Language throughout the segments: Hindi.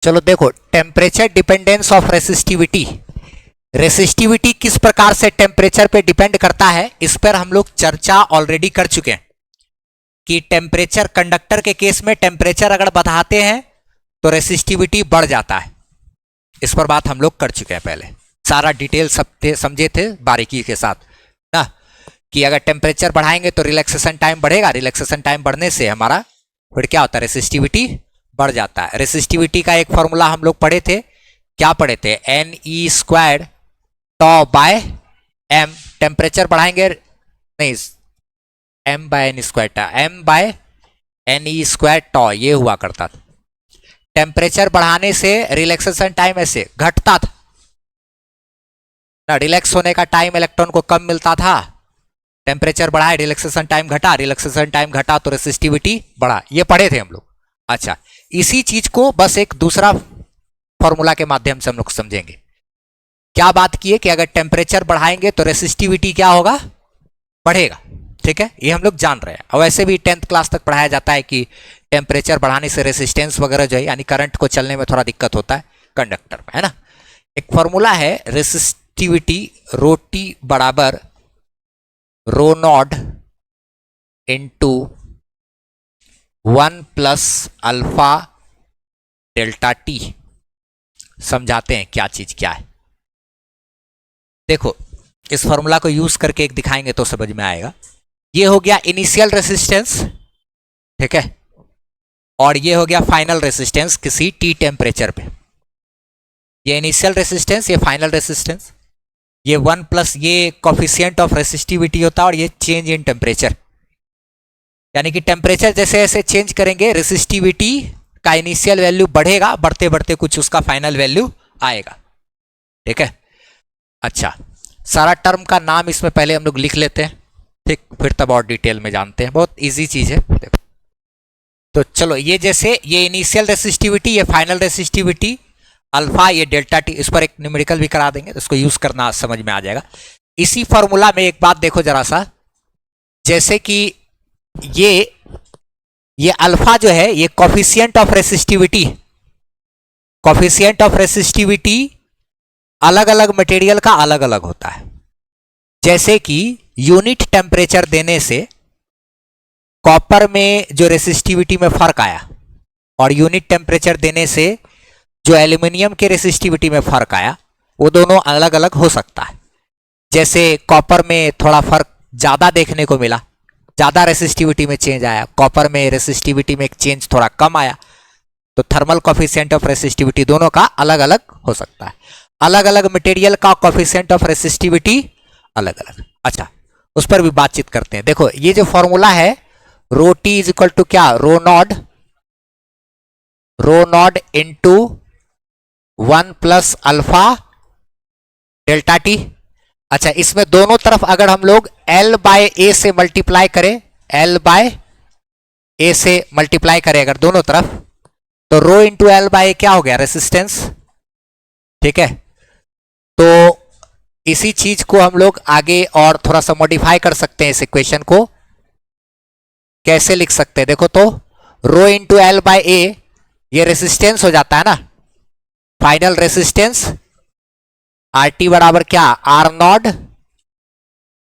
चलो देखो, temperature dependence of resistivity. Resistivity किस प्रकार से टेम्परेचर पे डिपेंड करता है, इस पर हम लोग चर्चा ऑलरेडी कर चुके हैं कि टेम्परेचर, कंडक्टर के केस में टेम्परेचर अगर बढ़ाते हैं तो रेसिस्टिविटी बढ़ जाता है। इस पर बात हम लोग कर चुके हैं पहले, सारा डिटेल सब समझे थे बारीकी के साथ ना, कि अगर टेम्परेचर बढ़ाएंगे तो रिलैक्सेशन टाइम बढ़ेगा, रिलैक्सेशन टाइम बढ़ने से हमारा फिर क्या होता है, रेसिस्टिविटी बढ़ जाता है। रेसिस्टिविटी का एक फॉर्मूला हम लोग पढ़े थे, क्या पढ़े थे, n e square tau by m. Temperature बढ़ाएंगे, नहीं, m by n square tau, m by n e square tau, ये हुआ करता था। टेम्परेचर बढ़ाने से रिलैक्सेशन टाइम ऐसे घटता था ना, रिलैक्स होने का टाइम इलेक्ट्रॉन को कम मिलता था। टेम्परेचर बढ़ाए, रिलैक्सेशन टाइम घटा, रिलैक्सेशन टाइम घटा तो रेसिस्टिविटी बढ़ा, ये पढ़े थे हम लोग। अच्छा, इसी चीज को बस एक दूसरा फॉर्मूला के माध्यम से हम लोग समझेंगे। क्या बात की है कि अगर टेम्परेचर बढ़ाएंगे तो रेसिस्टिविटी क्या होगा, बढ़ेगा। ठीक है, ये हम लोग जान रहे हैं, और वैसे भी 10th क्लास तक पढ़ाया जाता है कि टेम्परेचर बढ़ाने से रेसिस्टेंस वगैरह जो है, यानी करंट को चलने में थोड़ा दिक्कत होता है कंडक्टर में, है ना। एक फॉर्मूला है रेसिस्टिविटी, रो टी बराबर rho naught into 1 plus alpha delta t. समझाते हैं क्या चीज क्या है। देखो, इस फॉर्मूला को यूज करके एक दिखाएंगे तो समझ में आएगा। ये हो गया इनिशियल रेसिस्टेंस, ठीक है, और ये हो गया फाइनल रेसिस्टेंस किसी टी टेम्परेचर पे। ये इनिशियल रेसिस्टेंस, ये फाइनल रेसिस्टेंस, ये 1 प्लस ये कोफिशिएंट ऑफ रेसिस्टिविटी होता है, और ये चेंज इन टेम्परेचर, यानी कि टेम्परेचर जैसे जैसे चेंज करेंगे रेसिस्टिविटी का इनिशियल वैल्यू बढ़ेगा, बढ़ते बढ़ते कुछ उसका फाइनल वैल्यू आएगा। ठीक है, अच्छा, सारा टर्म का नाम इसमें पहले हम लोग लिख लेते हैं, ठीक, फिर तब और डिटेल में जानते हैं। बहुत इजी चीज है। देखो, तो चलो, ये जैसे ये इनिशियल रेसिस्टिविटी, ये फाइनल रेसिस्टिविटी, अल्फा, ये डेल्टा टी, इस पर एक न्यूमेरिकल भी करा देंगे तो इसको यूज करना समझ में आ जाएगा। इसी फॉर्मूला में एक बात देखो जरा सा, जैसे कि ये अल्फा जो है, ये coefficient of resistivity, coefficient of resistivity अलग अलग मटेरियल का अलग अलग होता है। जैसे कि यूनिट टेम्परेचर देने से कॉपर में जो रेसिस्टिविटी में फर्क आया, और यूनिट टेम्परेचर देने से जो एल्यूमिनियम के रेसिस्टिविटी में फर्क आया, वो दोनों अलग अलग हो सकता है। जैसे कॉपर में थोड़ा फर्क ज्यादा देखने को मिला, ज्यादा रेसिस्टिविटी में चेंज आया, कॉपर में रेसिस्टिविटी में एक चेंज थोड़ा कम आया, तो थर्मल कोफिशिएंट ऑफ रेसिस्टिविटी दोनों का अलग अलग हो सकता है। अलग अलग मटेरियल का कोफिशिएंट ऑफ रेसिस्टिविटी अलग अलग। अच्छा, उस पर भी बातचीत करते हैं। देखो, ये जो फॉर्मूला है, rho t is equal to क्या, rho naught into 1 plus alpha delta t. अच्छा, इसमें दोनों तरफ अगर हम लोग L बाय ए से मल्टीप्लाई करें, L बाय ए से मल्टीप्लाई करें अगर दोनों तरफ, तो रो इंटू एल बाय क्या हो गया, रेसिस्टेंस। ठीक है, तो इसी चीज को हम लोग आगे और थोड़ा सा मॉडिफाई कर सकते हैं। इस इक्वेशन को कैसे लिख सकते हैं, देखो तो, रो इंटू एल बाय ए, ये रेसिस्टेंस हो जाता है ना, फाइनल रेसिस्टेंस, आर टी बराबर क्या, R naught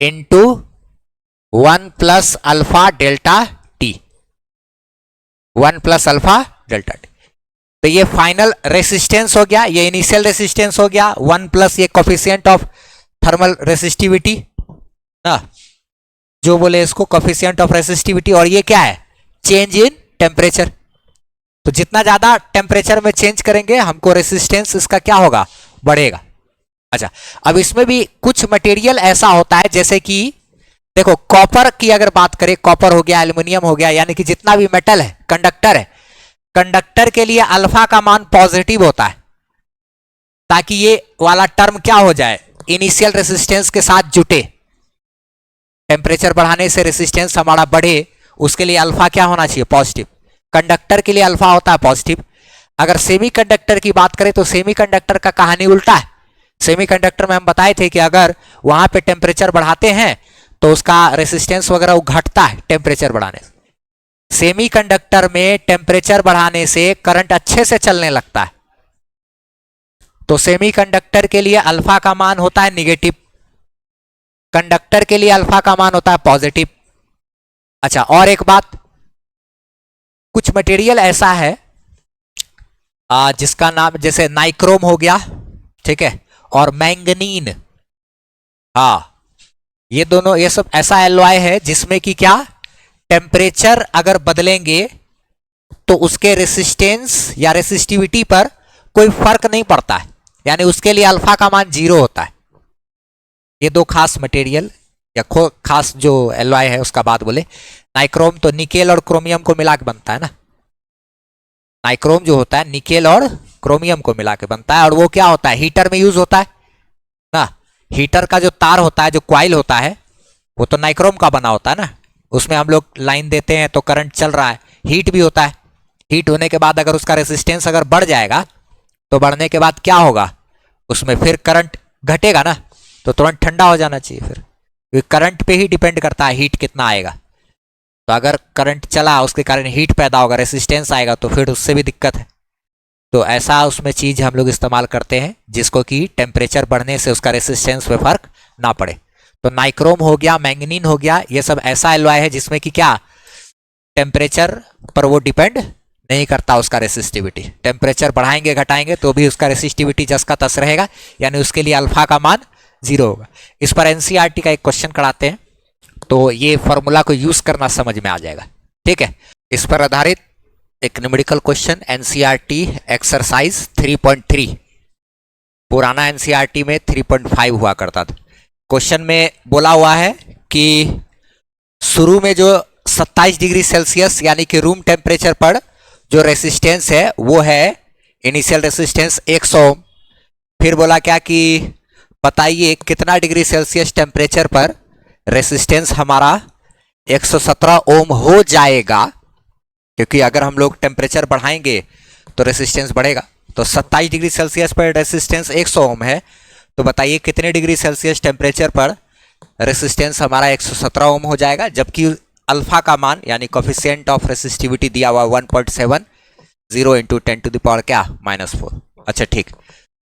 into 1 plus alpha delta T, 1 plus alpha delta T. तो ये फाइनल रेसिस्टेंस हो गया, ये इनिशियल रेसिस्टेंस हो गया, 1 प्लस ये कोफिशिएंट ऑफ थर्मल रेसिस्टिविटी ना, जो बोले इसको कोफिशिएंट ऑफ रेसिस्टिविटी, और ये क्या है, चेंज इन टेम्परेचर। तो जितना ज्यादा टेम्परेचर में चेंज करेंगे, हमको रेसिस्टेंस इसका क्या होगा, बढ़ेगा। अच्छा, अब इसमें भी कुछ मटेरियल ऐसा होता है, जैसे कि देखो, कॉपर की अगर बात करें, कॉपर हो गया, एल्युमिनियम हो गया, यानी कि जितना भी मेटल है, कंडक्टर है, कंडक्टर के लिए अल्फा का मान पॉजिटिव होता है, ताकि ये वाला टर्म क्या हो जाए, इनिशियल रेसिस्टेंस के साथ जुटे। टेम्परेचर बढ़ाने से रेसिस्टेंस हमारा बढ़े, उसके लिए अल्फा क्या होना चाहिए, पॉजिटिव। कंडक्टर के लिए अल्फा होता है पॉजिटिव। अगर सेमीकंडक्टर की बात करें तो सेमीकंडक्टर का कहानी उल्टा है। सेमीकंडक्टर में हम बताए थे कि अगर वहां पे टेम्परेचर बढ़ाते हैं तो उसका रेसिस्टेंस वगैरह वो घटता है टेम्परेचर बढ़ाने से। सेमीकंडक्टर में टेम्परेचर बढ़ाने से करंट अच्छे से चलने लगता है, तो सेमीकंडक्टर के लिए अल्फा का मान होता है निगेटिव, कंडक्टर के लिए अल्फा का मान होता है पॉजिटिव। अच्छा, और एक बात, कुछ मटेरियल ऐसा है जिसका नाम जैसे नाइक्रोम हो गया, ठीक है, और मैंगनीन, हाँ, ये दोनों, ये सब ऐसा एलॉय है जिसमें कि क्या, टेम्परेचर अगर बदलेंगे तो उसके रेसिस्टेंस या रेसिस्टिविटी पर कोई फर्क नहीं पड़ता है, यानी उसके लिए अल्फा का मान 0 होता है। ये दो खास मटेरियल या खास जो एलॉय है उसका बात बोले। नाइक्रोम तो निकेल और क्रोमियम को मिला के बनता है ना, नाइक्रोम जो होता है निकेल और क्रोमियम को मिला के बनता है, और वो क्या होता है, हीटर में यूज होता है ना। हीटर का जो तार होता है, जो क्वाइल होता है, वो तो नाइक्रोम का बना होता है ना, उसमें हम लोग लाइन देते हैं तो करंट चल रहा है, हीट भी होता है। हीट होने के बाद अगर उसका रेसिस्टेंस अगर बढ़ जाएगा तो बढ़ने के बाद क्या होगा, उसमें फिर करंट घटेगा ना, तो तुरंत ठंडा हो जाना चाहिए फिर, क्योंकि करंट पे ही डिपेंड करता है हीट कितना आएगा। तो अगर करंट चला उसके कारण हीट पैदा होगा, रेसिस्टेंस आएगा, तो फिर उससे भी दिक्कत है। तो ऐसा उसमें चीज हम लोग इस्तेमाल करते हैं जिसको कि टेम्परेचर बढ़ने से उसका रेसिस्टेंस पे फर्क ना पड़े। तो नाइक्रोम हो गया, मैंगनीन हो गया, ये सब ऐसा एलॉय है जिसमें कि क्या, टेम्परेचर पर वो डिपेंड नहीं करता उसका रेसिस्टिविटी। टेम्परेचर बढ़ाएंगे घटाएंगे तो भी उसका रेसिस्टिविटी जस का तस रहेगा, यानी उसके लिए अल्फा का मान 0 होगा। इस पर एनसीईआरटी का एक क्वेश्चन कराते हैं, तो ये फॉर्मूला को यूज करना समझ में आ जाएगा, ठीक है। इस पर आधारित एक न्यूमेरिकल क्वेश्चन, एनसीईआरटी एक्सरसाइज 3.3, पुराना एनसीईआरटी में 3.5 हुआ करता था। क्वेश्चन में बोला हुआ है कि शुरू में जो 27 डिग्री सेल्सियस यानी कि रूम टेम्परेचर पर जो रेसिस्टेंस है वो है इनिशियल रेसिस्टेंस 100 ओम। फिर बोला क्या कि बताइए कितना डिग्री सेल्सियस टेम्परेचर पर रेसिस्टेंस हमारा 117 ओम हो जाएगा, क्योंकि अगर हम लोग टेम्परेचर बढ़ाएंगे तो रेसिस्टेंस बढ़ेगा। तो 27 डिग्री सेल्सियस पर रेसिस्टेंस 100 ओम है, तो बताइए कितने डिग्री सेल्सियस टेम्परेचर पर रेसिस्टेंस हमारा 117 ओम हो जाएगा, जबकि अल्फा का मान यानी कोफिशिएंट ऑफ रेसिस्टिविटी दिया हुआ 1.7, 0 इंटू 10 टू द पावर क्या, -4। अच्छा ठीक,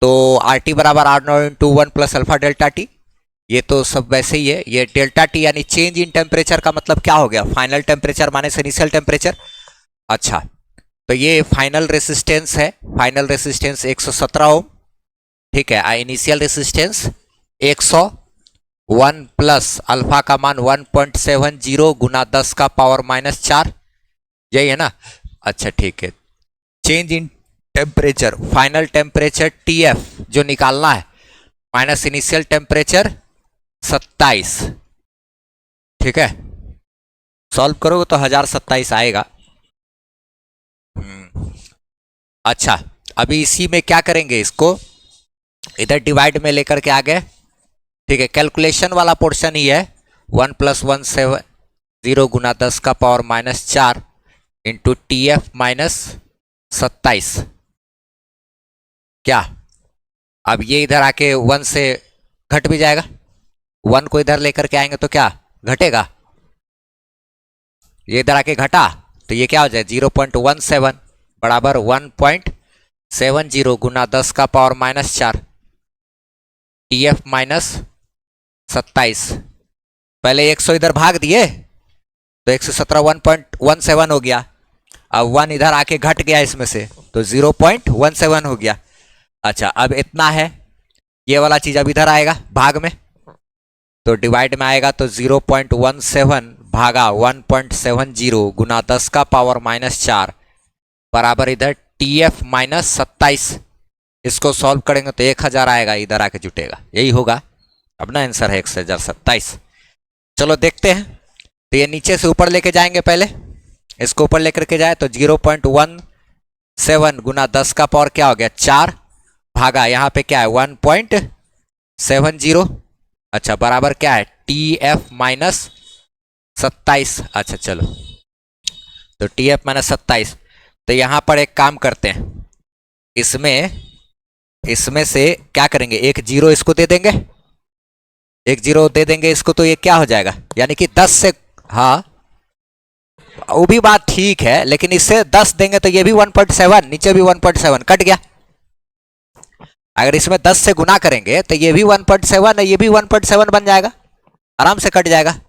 तो आर टी बराबर R0 into 1 plus alpha delta T, ये तो सब वैसे ही है। ये डेल्टा टी यानी चेंज इन टेम्परेचर का मतलब क्या हो गया, final temperature minus initial temperature. अच्छा, तो ये फाइनल रेसिस्टेंस है, फाइनल रेसिस्टेंस 117 ओम, ठीक है, इनिशियल रेसिस्टेंस 100, 1 प्लस अल्फा का मान 1.70 गुना 10 का पावर -4, यही है ना। अच्छा ठीक है, change in temperature, final temperature TF जो निकालना है, माइनस इनिशियल टेम्परेचर 27, ठीक है, सॉल्व करोगे तो 1027 आएगा। अच्छा, अभी इसी में क्या करेंगे, इसको इधर डिवाइड में लेकर के आ गए, ठीक है। कैलकुलेशन वाला पोर्शन ही है, 1 प्लस 170 गुना 10 का पावर -4 इंटू TF माइनस 27, क्या, अब ये इधर आके 1 से घट भी जाएगा, 1 को इधर लेकर के आएंगे तो क्या घटेगा, ये इधर आके घटा तो ये क्या हो जाए 0.17 बराबर 1.70 गुना 10 का पावर -4 TF माइनस 27। पहले 100 इधर भाग दिए तो 117 1.17 हो गया, अब 1 इधर आके घट गया इसमें से तो 0.17 हो गया। अच्छा, अब इतना है, ये वाला चीज अब इधर आएगा भाग में, तो डिवाइड में आएगा तो 0.17 भागा 1.70 गुना 10 का पावर -4 बराबर इधर TF माइनस 27। इसको सॉल्व करेंगे तो 1000 आएगा, इधर आके जुटेगा, यही होगा अपना आंसर है 1027। चलो देखते हैं, तो ये नीचे से ऊपर लेके जाएंगे, पहले इसको ऊपर लेकर के जाए तो 0.17 गुना 10 का पावर क्या हो गया 4 भागा यहाँ पे क्या है 1.70, अच्छा बराबर क्या है TF माइनस 27। अच्छा चलो, तो TF माइनस 27, तो यहां पर एक काम करते हैं, इसमें से क्या करेंगे, एक जीरो इसको दे देंगे, एक जीरो दे देंगे इसको, तो ये क्या हो जाएगा, यानी कि 10 से, हाँ वो भी बात ठीक है, लेकिन इससे 10 देंगे तो ये भी 1.7, नीचे भी 1.7 कट गया, अगर इसमें 10 से गुना करेंगे तो ये भी 1.7 है, ये भी 1.7 बन जाएगा, आराम से कट जाएगा।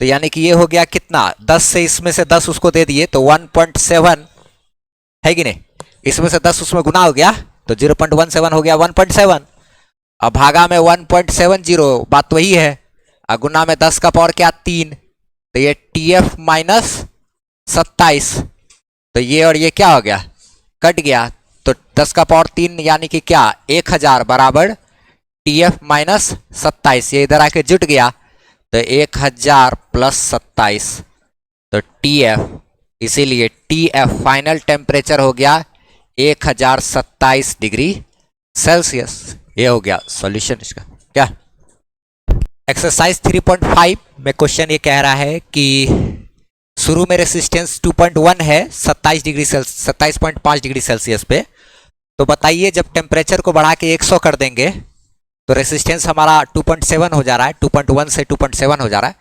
तो यानी कि ये हो गया कितना, 10 से इसमें से 10 उसको दे दिए तो 1.7 है कि नहीं, इसमें से 10 उसमें गुना हो गया तो 0.17 हो गया 1.7। अब भागा में 1.70, बात तो वही है, और गुना में 10 का पावर क्या 3, तो ये TF माइनस 27, तो ये और ये क्या हो गया, कट गया। तो 10 का पावर 3 यानी कि क्या 1000 बराबर TF माइनस 27, ये इधर आके जुट गया तो 1000 प्लस 27 तो TF, इसीलिए TF फाइनल टेम्परेचर हो गया 1027 डिग्री सेल्सियस। ये हो गया सॉल्यूशन इसका। क्या एक्सरसाइज 3.5 में क्वेश्चन ये कह रहा है कि शुरू में रेसिस्टेंस 2.1 है 27.5 डिग्री सेल्सियस पे, तो बताइए जब टेम्परेचर को बढ़ा के 100 कर देंगे तो रेसिस्टेंस हमारा 2.7 हो जा रहा है, 2.1 से 2.7 हो जा रहा है।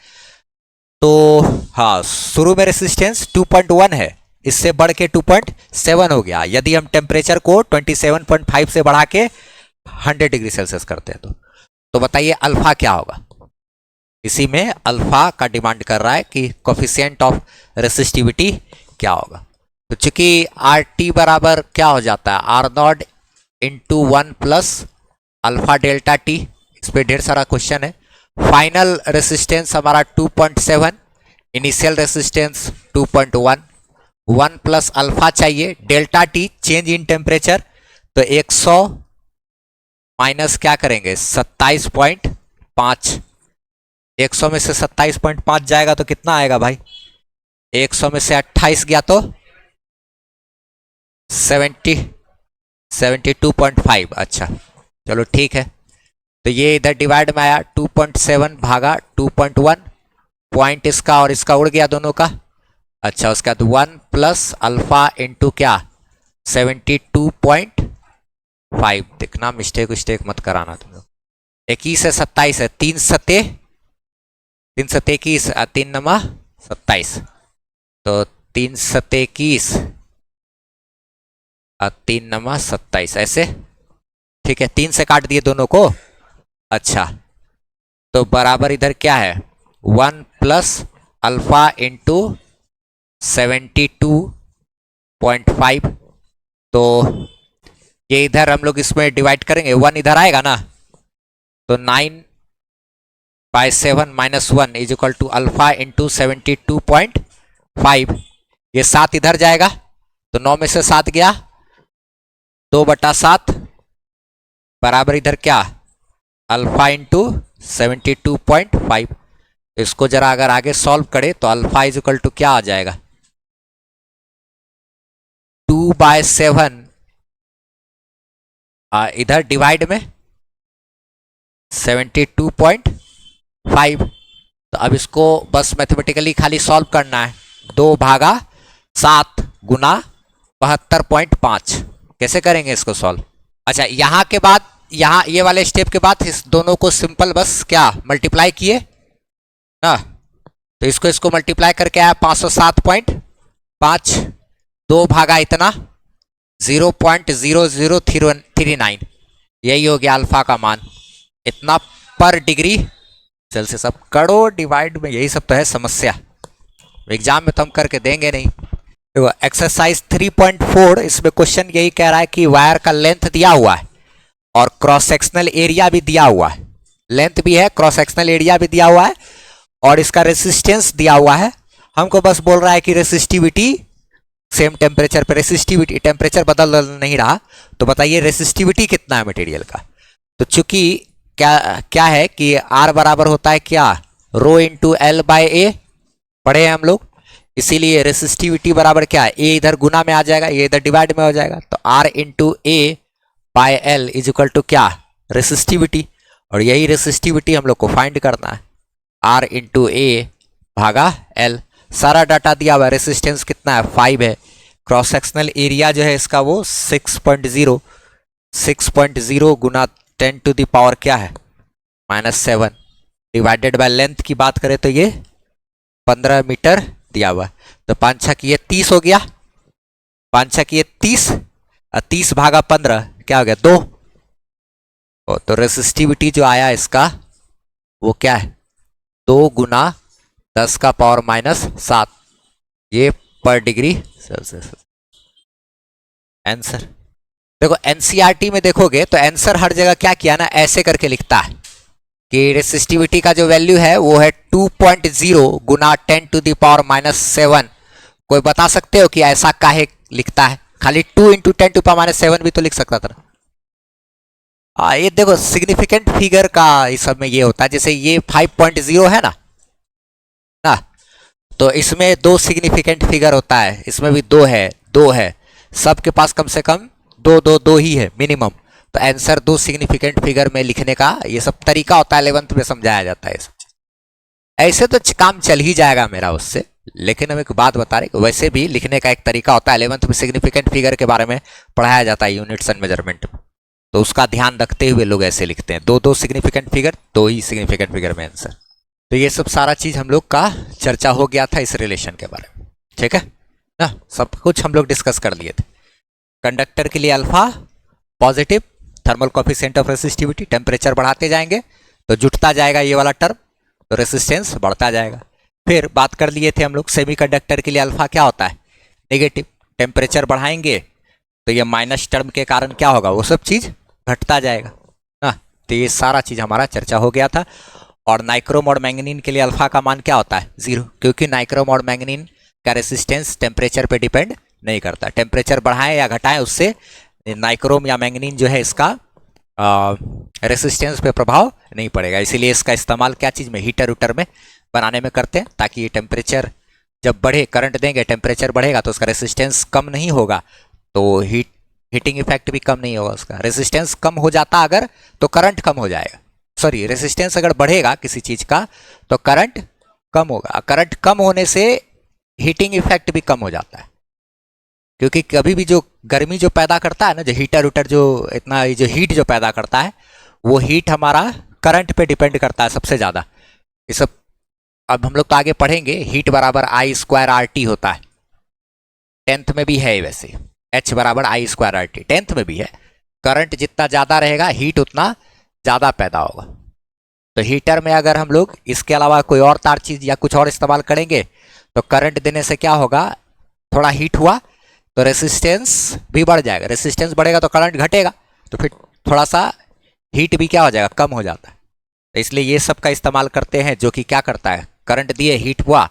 तो हाँ, शुरू में रेसिस्टेंस 2.1 है, इससे बढ़ के 2.7 हो गया यदि हम टेम्परेचर को 27.5 से बढ़ा के 100 डिग्री सेल्सियस करते हैं तो बताइए अल्फा क्या होगा। इसी में अल्फा का डिमांड कर रहा है कि कोफिशिएंट ऑफ रेसिस्टिविटी क्या होगा। तो चूंकि आर टी बराबर क्या हो जाता है, R naught into 1 plus alpha delta T, इस पर ढेर सारा क्वेश्चन है। फाइनल रेसिस्टेंस हमारा 2.7, इनिशियल रेसिस्टेंस 2.1, 1 प्लस अल्फा चाहिए, delta T change in temperature, तो 100 माइनस क्या करेंगे 27.5, 100 में से 27.5 जाएगा तो कितना आएगा भाई, 100 में से 28 गया तो 72.5। अच्छा चलो ठीक है, तो ये इधर डिवाइड में आया 2.7 भागा 2.1, पॉइंट इसका और इसका उड़ गया दोनों का। अच्छा उसके बाद 1 प्लस अल्फा इंटू क्या 72.5, देखना मिस्टेक मत कराना तुम लोग। 21 है 27 है, 3 सते 21, 3 नमा 27, तो 3 सते 21 और 3 नमा 27, ऐसे ठीक है, 3 से काट दिए दोनों को। अच्छा तो बराबर इधर क्या है 1 प्लस अल्फा इंटू 72.5, तो ये इधर हम लोग इसमें डिवाइड करेंगे, 1 इधर आएगा ना, तो 9/7 minus 1 is equal to alpha into 72.5, ये 7 इधर जाएगा तो 9 में से 7 गया, 2/7 बराबर इधर क्या अल्फा इंटू 72.5। इसको जरा अगर आगे सॉल्व करें तो अल्फा इज इक्वल टू क्या आ जाएगा 2/7, इधर डिवाइड में 72.5, तो अब इसको बस मैथमेटिकली खाली सॉल्व करना है, 2 भागा 7 गुना 72.5। कैसे करेंगे इसको सॉल्व। अच्छा यहाँ के बाद, यहाँ ये वाले स्टेप के बाद इस दोनों को सिंपल बस क्या मल्टीप्लाई किए ना, तो इसको मल्टीप्लाई करके आया 507.5, 2 भागा इतना 0.0039, यही हो गया अल्फा का मान, इतना पर डिग्री सेल्सियस। अब करो डिवाइड में, यही सब तो है समस्या, एग्जाम में तो हम करके देंगे नहीं। देखो एक्सरसाइज 3.4, इसमें क्वेश्चन यही कह रहा है कि वायर का लेंथ दिया हुआ है और क्रॉस सेक्शनल एरिया भी दिया हुआ है, लेंथ भी है क्रॉस सेक्शनल एरिया भी दिया हुआ है और इसका रेसिस्टेंस दिया हुआ है। हमको बस बोल रहा है कि रेसिस्टिविटी सेम टेम्परेचर पे, रेसिस्टिविटी टेम्परेचर बदल नहीं रहा, तो बताइए रेसिस्टिविटी कितना है मटेरियल का। तो चूंकि क्या है कि R बराबर होता है क्या रो इंटू एल बाय ए, पढ़े हैं हम लोग, इसीलिए रेसिस्टिविटी बराबर क्या है ए इधर गुना में आ जाएगा, ये इधर डिवाइड में हो जाएगा, तो R into A by L is equal to क्या रेसिस्टिविटी, और यही रेसिस्टिविटी हम लोग को फाइंड करना है, R इंटू ए भागा एल। सारा डाटा दिया हुआ है, रेसिस्टेंस कितना है 5 है, क्रॉस सेक्शनल एरिया जो है इसका वो 6.0 गुना 10 टू द पावर क्या है -7 डिवाइडेड बाय लेंथ की बात करें तो ये 15 मीटर दिया हुआ है, तो 5 6 ये 30 हो गया, 5 6 ये 30 और 30 भागा 15 क्या हो गया 2, तो रेसिस्टिविटी जो आया इसका वो क्या है, 2 गुना 10 का पावर -7, ये पर डिग्री सेल्सियस आंसर। देखो एनसीईआरटी में देखोगे तो आंसर हर जगह क्या किया ना, ऐसे करके लिखता है कि रेसिस्टिविटी का जो वैल्यू है वो है 2.0 गुना 10⁻⁻7। कोई बता सकते हो कि ऐसा काहे लिखता है? खाली 2 × 10⁻7 भी तो लिख सकता था। ये देखो सिग्निफिकेंट फिगर का इस सब में ये होता है, जैसे ये 5.0 है ना, तो इसमें 2 सिग्निफिकेंट फिगर होता है, इसमें भी 2 है, सबके पास कम से कम 2 ही है मिनिमम। तो आंसर 2 सिग्निफिकेंट फिगर में लिखने का ये सब तरीका होता है, 11th में समझाया जाता है सब। ऐसे तो काम चल ही जाएगा मेरा उससे, लेकिन हम एक बात बता रहे वैसे भी लिखने का एक तरीका होता है। 11th में सिग्निफिकेंट फिगर के बारे में पढ़ाया जाता है, यूनिट्स एंड मेजरमेंट में, तो उसका ध्यान रखते हुए लोग ऐसे लिखते हैं, 2 सिग्निफिकेंट फिगर, 2 ही सिग्निफिकेंट फिगर में आंसर। तो ये सब सारा चीज हम लोग का चर्चा हो गया था इस रिलेशन के बारे में, ठीक है ना, सब कुछ हम लोग डिस्कस कर लिए थे। कंडक्टर के लिए alpha positive, thermal coefficient of resistivity, temperature बढ़ाते जाएंगे तो जुटता जाएगा ये वाला टर्म, तो रेसिस्टेंस बढ़ता जाएगा। फिर बात कर लिए थे हम लोग सेमीकंडक्टर के लिए अल्फा क्या होता है, नेगेटिव, टेम्परेचर बढ़ाएंगे तो ये माइनस टर्म के कारण क्या होगा, वो सब चीज घटता जाएगा ना। तो ये सारा चीज हमारा चर्चा हो गया था। और नाइक्रोम और मैंगनीन के लिए अल्फा का मान क्या होता है, 0, क्योंकि नाइक्रोम और मैंगनीन का रेसिस्टेंस टेम्परेचर पे डिपेंड नहीं करता। टेम्परेचर बढ़ाएं या घटाएं उससे नाइक्रोम या मैंगनीन जो है इसका रेसिस्टेंस पे प्रभाव नहीं पड़ेगा। इसीलिए इसका इस्तेमाल क्या चीज़ में, हीटर उटर में बनाने में करते हैं, ताकि ये टेम्परेचर जब बढ़े, करंट देंगे, टेम्परेचर बढ़ेगा तो उसका रेसिस्टेंस कम नहीं होगा, तो हीटिंग इफेक्ट भी कम नहीं होगा उसका। रेसिस्टेंस कम हो जाता अगर तो करंट कम हो जाएगा, सॉरी रेसिस्टेंस अगर बढ़ेगा किसी चीज़ का तो करंट कम होगा, करंट कम होने से हीटिंग इफेक्ट भी कम हो जाता है। क्योंकि कभी भी जो गर्मी जो पैदा करता है ना, जो हीटर उटर जो इतना जो हीट जो पैदा करता है, वो हीट हमारा करंट पे डिपेंड करता है सबसे ज़्यादा। ये सब अब हम लोग तो आगे पढ़ेंगे, हीट बराबर I² RT होता है, 10th में भी है वैसे, H बराबर I² RT 10th में भी है। करंट जितना ज़्यादा रहेगा हीट उतना ज़्यादा पैदा होगा। तो हीटर में अगर हम लोग इसके अलावा कोई और तार चीज़ या कुछ और इस्तेमाल करेंगे तो करंट देने से क्या होगा, थोड़ा हीट हुआ तो रेसिस्टेंस भी बढ़ जाएगा, रेसिस्टेंस बढ़ेगा तो करंट घटेगा, तो फिर थोड़ा सा हीट भी क्या हो जाएगा, कम हो जाता है। तो इसलिए ये सब का इस्तेमाल करते हैं, जो कि क्या करता है, करंट दिए, हीट हुआ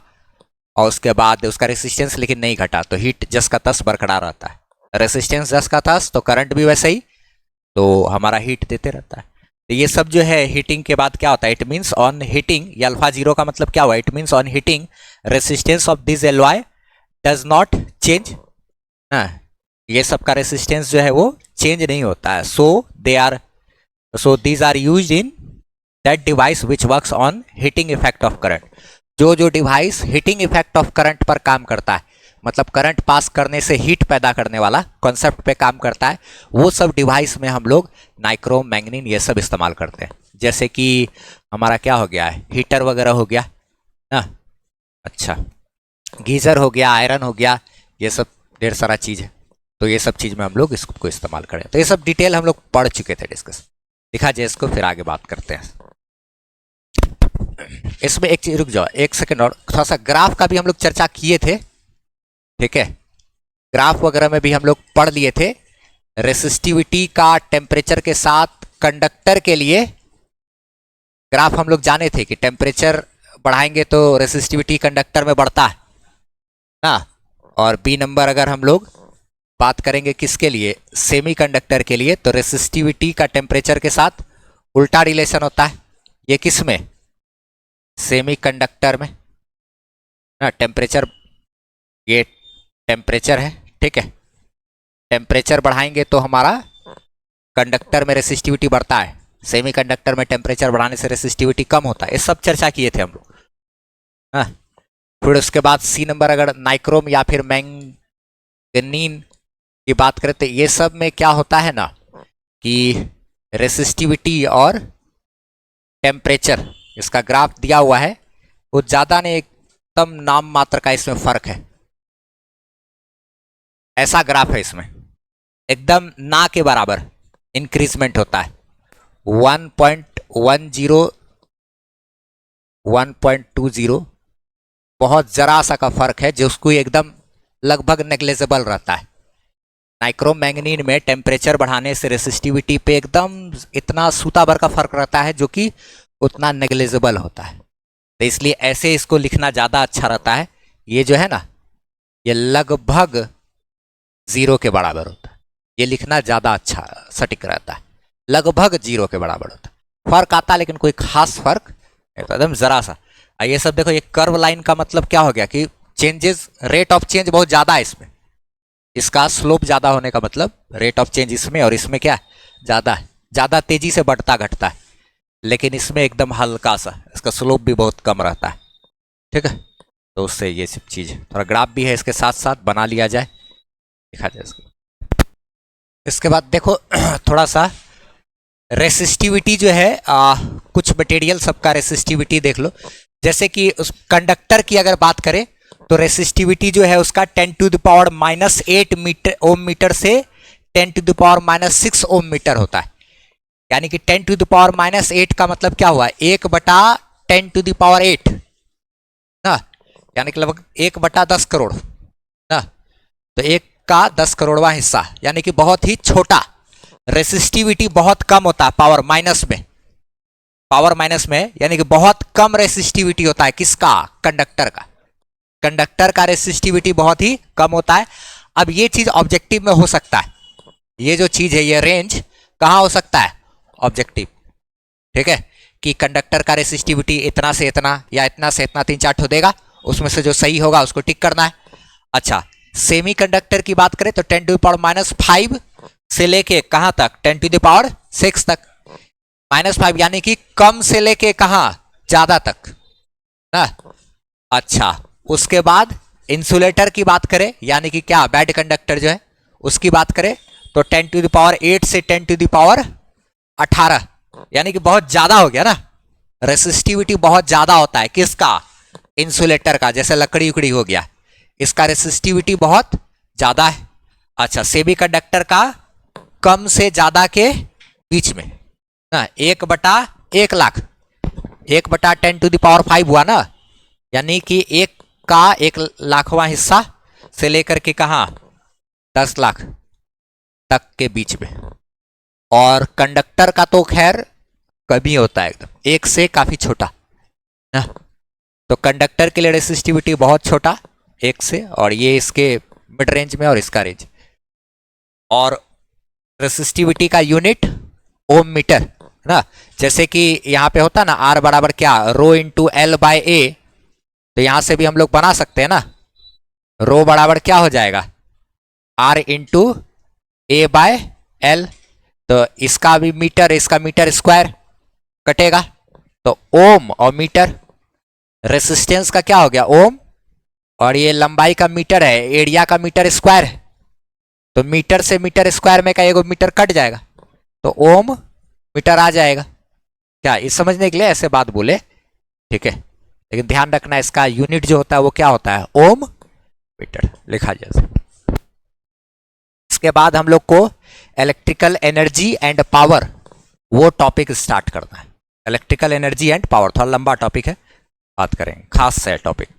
और उसके बाद उसका रेसिस्टेंस लेकिन नहीं घटा, तो हीट जस का तस बरकरार रहता है। रेसिस्टेंस जस का तस तो करंट भी वैसे ही, तो हमारा हीट देते रहता है। तो ये सब जो है हीटिंग के बाद क्या होता है, इट मीन्स ऑन हीटिंग, ये अल्फा 0 का मतलब क्या हुआ, it means on heating resistance of this alloy does not change. ये सब का रेसिस्टेंस जो है वो चेंज नहीं होता है। So these are used in that device which works on heating effect of current. जो device heating effect of current पर काम करता है, मतलब करंट पास करने से हीट पैदा करने वाला कॉन्सेप्ट पे काम करता है, वो सब डिवाइस में हम लोग नाइक्रोम मैंगनीन ये सब इस्तेमाल करते हैं। जैसे कि हमारा क्या हो गया है, हीटर वगैरह हो गया ना, अच्छा गीजर हो गया, आयरन हो गया, ये सब ढेर सारा चीज़ है। तो ये सब चीज़ में हम लोग इसको इस्तेमाल करें। तो ये सब डिटेल हम लोग पढ़ चुके थे, डिस्कस दिखा जाए इसको, फिर आगे बात करते हैं। इसमें एक चीज, रुक जाओ एक सेकंड, और थोड़ा सा ग्राफ का भी हम लोग चर्चा किए थे, ठीक है, ग्राफ वगैरह में भी हम लोग पढ़ लिए थे। रेसिस्टिविटी का टेम्परेचर के साथ कंडक्टर के लिए ग्राफ हम लोग जाने थे कि टेम्परेचर बढ़ाएंगे तो रेसिस्टिविटी कंडक्टर में बढ़ता है ना। और बी नंबर अगर हम लोग बात करेंगे किसके लिए, सेमीकंडक्टर के लिए, तो रेसिस्टिविटी का टेम्परेचर के साथ उल्टा रिलेशन होता है। ये किस में, सेमीकंडक्टर में ना। टेम्परेचर, ये टेम्परेचर है, ठीक है, टेम्परेचर बढ़ाएंगे तो हमारा कंडक्टर में रेसिस्टिविटी बढ़ता है, सेमीकंडक्टर में टेम्परेचर बढ़ाने से रेसिस्टिविटी कम होता है। ये सब चर्चा किए थे हम लोग, हाँ। फिर उसके बाद सी नंबर अगर नाइक्रोम या फिर मैंगनीन की बात करें तो ये सब में क्या होता है ना कि रेसिस्टिविटी और टेम्परेचर, इसका ग्राफ दिया हुआ है, वो ज़्यादा नहीं, एकदम नाम मात्र का इसमें फर्क है। ऐसा ग्राफ है इसमें, एकदम ना के बराबर इंक्रीजमेंट होता है। 1.10 1.20 बहुत जरा सा का फर्क है जो उसको एकदम लगभग नेग्लेजेबल रहता है। नाइक्रोमैंगनीन में टेम्परेचर बढ़ाने से रेसिस्टिविटी पे एकदम इतना सूता भर का फर्क रहता है जो कि उतना नेग्लेजेबल होता है। तो इसलिए ऐसे इसको लिखना ज़्यादा अच्छा रहता है। ये जो है ना, ये लगभग 0 के बराबर होता है। ये लिखना ज़्यादा अच्छा सटीक रहता है, लगभग 0 के बराबर होता है। फर्क आता है लेकिन कोई खास फर्क एकदम ज़रा सा। ये सब देखो, ये कर्व लाइन का मतलब क्या हो गया कि चेंजेस, रेट ऑफ चेंज बहुत ज़्यादा है इसमें। इसका स्लोप ज़्यादा होने का मतलब रेट ऑफ चेंज इसमें और इसमें क्या ज़्यादा है, ज़्यादा तेज़ी से बढ़ता घटता है। लेकिन इसमें एकदम हल्का सा, इसका स्लोप भी बहुत कम रहता है। ठीक है, तो उससे ये सब चीज़, थोड़ा ग्राफ भी है इसके साथ साथ बना लिया जाए, दिखा जाए इसको। इसके बाद देखो थोड़ा सा रेसिस्टिविटी जो है, कुछ मटेरियल सबका रेसिस्टिविटी देख लो। जैसे कि उस कंडक्टर की अगर बात करें तो रेसिस्टिविटी जो है उसका 10⁻⁻8 मीटर ओम मीटर से 10⁻⁻6 ओम मीटर होता है। यानी कि 10⁻⁻8 का मतलब क्या हुआ, 1/10⁸ ना, यानी कि लगभग 1/10 करोड़ ना। तो 1 का 10 करोड़वां हिस्सा, यानी कि बहुत ही छोटा। रेसिस्टिविटी बहुत कम होता है पावर माइनस में, पावर माइनस में, यानी कि बहुत कम रेसिस्टिविटी होता है किसका, कंडक्टर का। कंडक्टर का रेसिस्टिविटी बहुत ही कम होता है। अब ये चीज ऑब्जेक्टिव में हो सकता है, ये जो चीज है, ये रेंज कहां हो सकता है, ऑब्जेक्टिव। ठीक है, कि कंडक्टर का रेसिस्टिविटी इतना से इतना या इतना से इतना 3-4 ठो देगा, उसमें से जो सही होगा उसको टिक करना है। अच्छा, सेमी कंडक्टर की बात करें तो 10⁻⁻5 से लेके कहां तक, 10⁻6 तक, -5 यानी कि कम से लेके कहां, ज्यादा तक ना। अच्छा, उसके बाद इंसुलेटर की बात करें, यानी कि क्या, बैड कंडक्टर जो है उसकी बात करें तो 10⁸ से 10⁸, यानी कि बहुत ज्यादा हो गया ना। रेसिस्टिविटी बहुत ज्यादा होता है किसका, इंसुलेटर का। जैसे लकड़ी उकड़ी हो गया, इसका रेसिस्टिविटी बहुत ज्यादा है। अच्छा, सेमी कंडक्टर का कम से ज्यादा के बीच में ना, 1/1 लाख, 1/10⁵ हुआ ना, यानी कि 1 का 1 लाखवां हिस्सा से लेकर के कहां, 10 लाख तक के बीच में। और कंडक्टर का तो खैर कभी होता है एकदम, 1 से काफी छोटा ना। तो कंडक्टर के लिए रेसिस्टिविटी बहुत छोटा, 1 से, और ये इसके मिड रेंज में और इसका रेंज। और रेसिस्टिविटी का यूनिट ओम मीटर ना। जैसे कि यहां पे होता ना, R बराबर क्या, ρ×L/A, तो यहां से भी हम लोग बना सकते हैं ना, रो बराबर क्या हो जाएगा, R×A/L। तो इसका भी मीटर, इसका मीटर स्क्वायर कटेगा, तो ओम और मीटर। रेसिस्टेंस का क्या हो गया, ओम, और ये लंबाई का मीटर है, एरिया का मीटर स्क्वायर है। तो मीटर से मीटर स्क्वायर में का एगो मीटर कट जाएगा, तो ओम मीटर आ जाएगा। क्या, इस समझने के लिए ऐसे बात बोले, ठीक है। लेकिन ध्यान रखना, इसका यूनिट जो होता है वो क्या होता है, ओम मीटर लिखा जाए। इसके बाद हम लोग को इलेक्ट्रिकल एनर्जी एंड पावर, वो टॉपिक स्टार्ट करना है। इलेक्ट्रिकल एनर्जी एंड पावर थोड़ा लंबा टॉपिक है, बात करेंगे, खास है टॉपिक।